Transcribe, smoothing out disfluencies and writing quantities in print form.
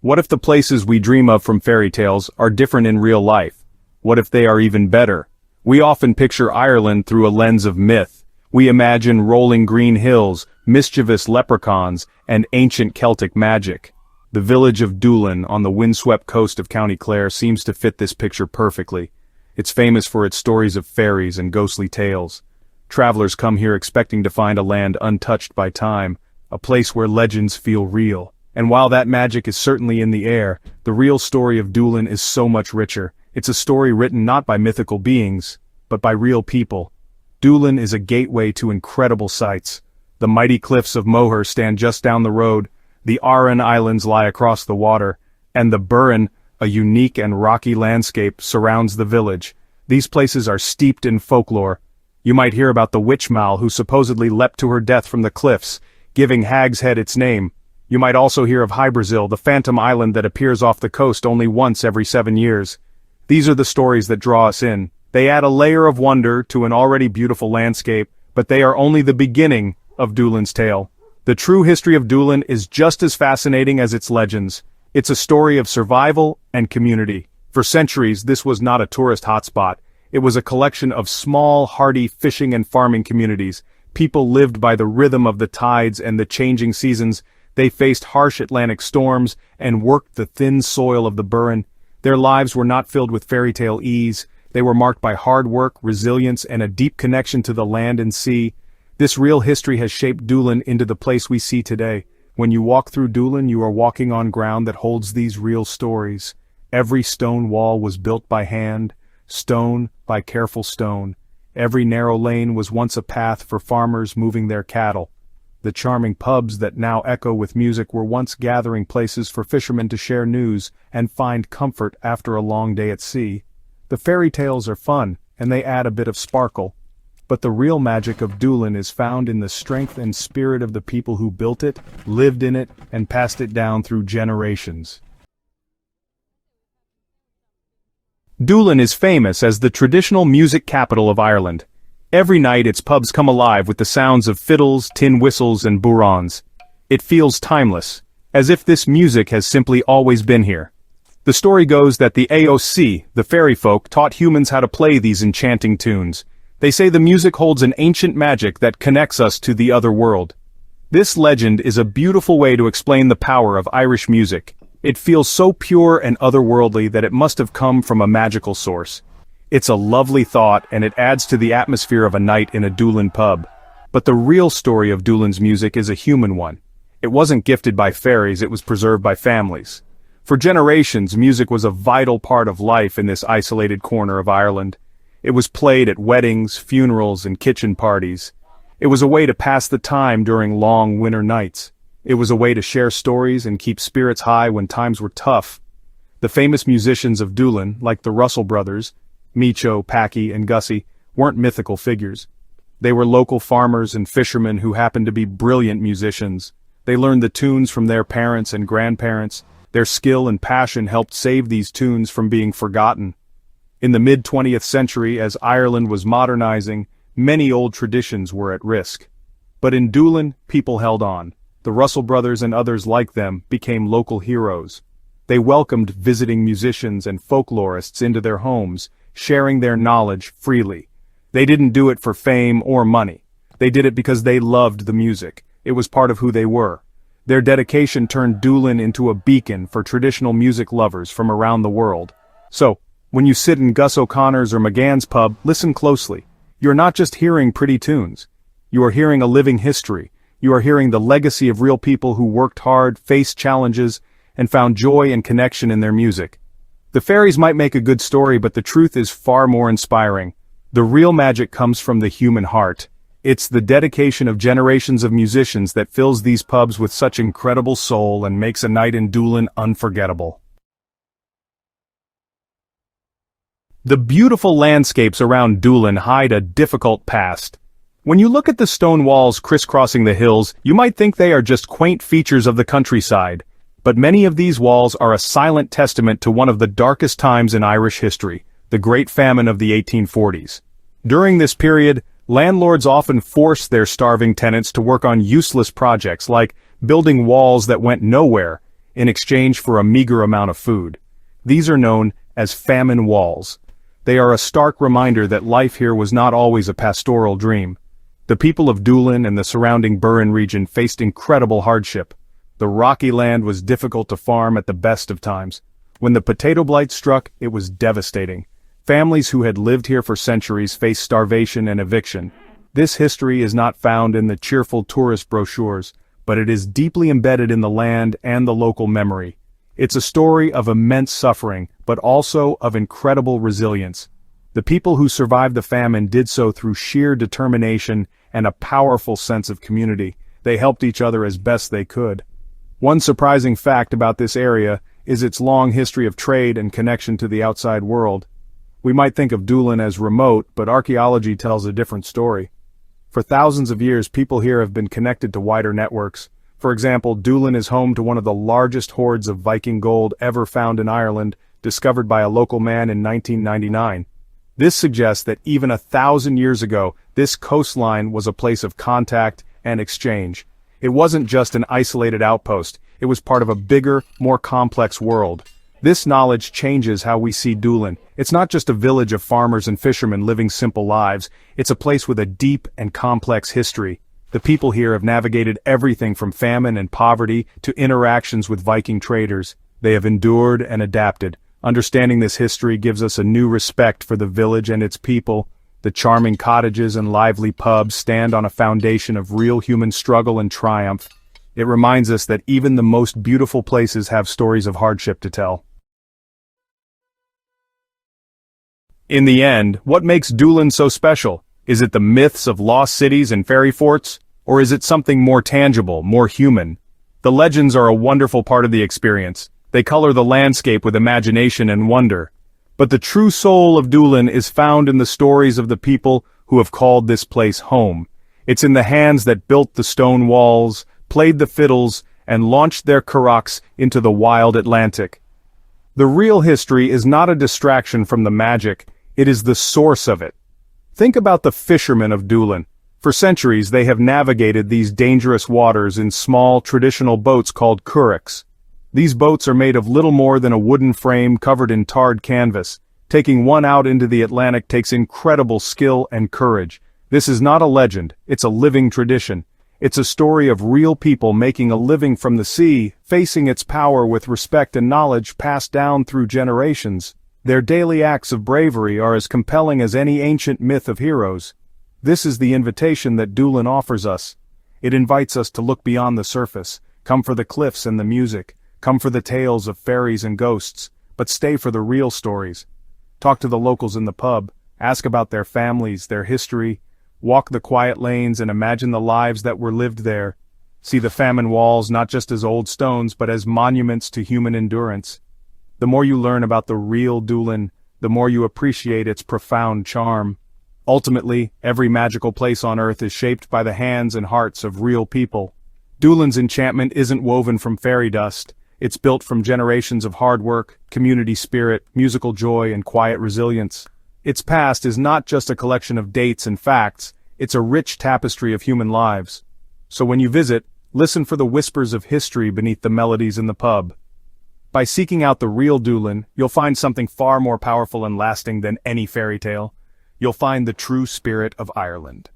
What if the places we dream of from fairy tales are different in real life? What if they are even better? We often picture Ireland through a lens of myth. We imagine rolling green hills, mischievous leprechauns, and ancient Celtic magic. The village of Doolin on the windswept coast of County Clare seems to fit this picture perfectly. It's famous for its stories of fairies and ghostly tales. Travelers come here expecting to find a land untouched by time, a place where legends feel real. And while that magic is certainly in the air, the real story of Doolin is so much richer. It's a story written not by mythical beings, but by real people. Doolin is a gateway to incredible sights. The mighty cliffs of Moher stand just down the road, the Aran Islands lie across the water, and the Burren, a unique and rocky landscape, surrounds the village. These places are steeped in folklore. You might hear about the witch Mal who supposedly leapt to her death from the cliffs, giving Hag's Head its name. You might also hear of Hy-Brasil, the phantom island that appears off the coast only once every 7 years. These are the stories that draw us in. They add a layer of wonder to an already beautiful landscape, but they are only the beginning of Doolin's tale. The true history of Doolin is just as fascinating as its legends. It's a story of survival and community. For centuries, this was not a tourist hotspot. It was a collection of small, hardy fishing and farming communities. People lived by the rhythm of the tides and the changing seasons. They faced harsh Atlantic storms and worked the thin soil of the Burren. Their lives were not filled with fairy tale ease. They were marked by hard work, resilience, and a deep connection to the land and sea. This real history has shaped Doolin into the place we see today. When you walk through Doolin, you are walking on ground that holds these real stories. Every stone wall was built by hand, stone by careful stone. Every narrow lane was once a path for farmers moving their cattle. The charming pubs that now echo with music were once gathering places for fishermen to share news and find comfort after a long day at sea. The fairy tales are fun, and they add a bit of sparkle. But the real magic of Doolin is found in the strength and spirit of the people who built it, lived in it, and passed it down through generations. Doolin is famous as the traditional music capital of Ireland. Every night its pubs come alive with the sounds of fiddles, tin whistles, and bourons. It feels timeless, as if this music has simply always been here. The story goes that the AOC, the fairy folk, taught humans how to play these enchanting tunes. They say the music holds an ancient magic that connects us to the other world. This legend is a beautiful way to explain the power of Irish music. It feels so pure and otherworldly that it must have come from a magical source. It's a lovely thought, and it adds to the atmosphere of a night in a Doolin pub. But the real story of Doolin's music is a human one. It wasn't gifted by fairies, it was preserved by families. For generations, music was a vital part of life in this isolated corner of Ireland. It was played at weddings, funerals, and kitchen parties. It was a way to pass the time during long winter nights. It was a way to share stories and keep spirits high when times were tough. The famous musicians of Doolin, like the Russell brothers, Micho, Packy, and Gussie, weren't mythical figures. They were local farmers and fishermen who happened to be brilliant musicians. They learned the tunes from their parents and grandparents. Their skill and passion helped save these tunes from being forgotten. In the mid-20th century, as Ireland was modernizing, many old traditions were at risk. But in Doolin, people held on. The Russell brothers and others like them became local heroes. They welcomed visiting musicians and folklorists into their homes, sharing their knowledge freely. They didn't do it for fame or money. They did it because they loved the music. It was part of who they were. Their dedication turned Doolin into a beacon for traditional music lovers from around the world. So, when you sit in Gus O'Connor's or McGann's pub, listen closely. You're not just hearing pretty tunes. You are hearing a living history. You are hearing the legacy of real people who worked hard, faced challenges, and found joy and connection in their music. The fairies might make a good story, but the truth is far more inspiring. The real magic comes from the human heart. It's the dedication of generations of musicians that fills these pubs with such incredible soul and makes a night in Doolin unforgettable. The beautiful landscapes around Doolin hide a difficult past. When you look at the stone walls crisscrossing the hills, you might think they are just quaint features of the countryside. But many of these walls are a silent testament to one of the darkest times in Irish history, the Great Famine of the 1840s. During this period, landlords often forced their starving tenants to work on useless projects like building walls that went nowhere. in exchange for a meager amount of food. These are known as famine walls. They are a stark reminder that life here was not always a pastoral dream. The people of Doolin and the surrounding Burren region faced incredible hardship. The rocky land was difficult to farm at the best of times. When the potato blight struck, it was devastating. Families who had lived here for centuries faced starvation and eviction. This history is not found in the cheerful tourist brochures, but it is deeply embedded in the land and the local memory. It's a story of immense suffering, but also of incredible resilience. The people who survived the famine did so through sheer determination and a powerful sense of community. They helped each other as best they could. One surprising fact about this area is its long history of trade and connection to the outside world. We might think of Doolin as remote, but archaeology tells a different story. For thousands of years, people here have been connected to wider networks. For example, Doolin is home to one of the largest hoards of Viking gold ever found in Ireland, discovered by a local man in 1999. This suggests that even 1,000 years ago, this coastline was a place of contact and exchange. It wasn't just an isolated outpost, it was part of a bigger, more complex world. This knowledge changes how we see Doolin. It's not just a village of farmers and fishermen living simple lives, it's a place with a deep and complex history. The people here have navigated everything from famine and poverty to interactions with Viking traders. They have endured and adapted. Understanding this history gives us a new respect for the village and its people. The charming cottages and lively pubs stand on a foundation of real human struggle and triumph. It reminds us that even the most beautiful places have stories of hardship to tell. In the end, what makes Doolin so special? Is it the myths of lost cities and fairy forts? Or is it something more tangible, more human? The legends are a wonderful part of the experience. They color the landscape with imagination and wonder. But the true soul of Doolin is found in the stories of the people who have called this place home. It's in the hands that built the stone walls, played the fiddles, and launched their carracks into the wild Atlantic. The real history is not a distraction from the magic, it is the source of it. Think about the fishermen of Doolin. For centuries they have navigated these dangerous waters in small traditional boats called currachs. These boats are made of little more than a wooden frame covered in tarred canvas. Taking one out into the Atlantic takes incredible skill and courage. This is not a legend, it's a living tradition. It's a story of real people making a living from the sea, facing its power with respect and knowledge passed down through generations. Their daily acts of bravery are as compelling as any ancient myth of heroes. This is the invitation that Doolin offers us. It invites us to look beyond the surface, come for the cliffs and the music, come for the tales of fairies and ghosts, but stay for the real stories. Talk to the locals in the pub, ask about their families, their history, walk the quiet lanes and imagine the lives that were lived there. See the famine walls not just as old stones but as monuments to human endurance. The more you learn about the real Doolin, the more you appreciate its profound charm. Ultimately, every magical place on Earth is shaped by the hands and hearts of real people. Doolin's enchantment isn't woven from fairy dust. It's built from generations of hard work, community spirit, musical joy, and quiet resilience. Its past is not just a collection of dates and facts, it's a rich tapestry of human lives. So when you visit, listen for the whispers of history beneath the melodies in the pub. By seeking out the real Doolin, you'll find something far more powerful and lasting than any fairy tale. You'll find the true spirit of Ireland.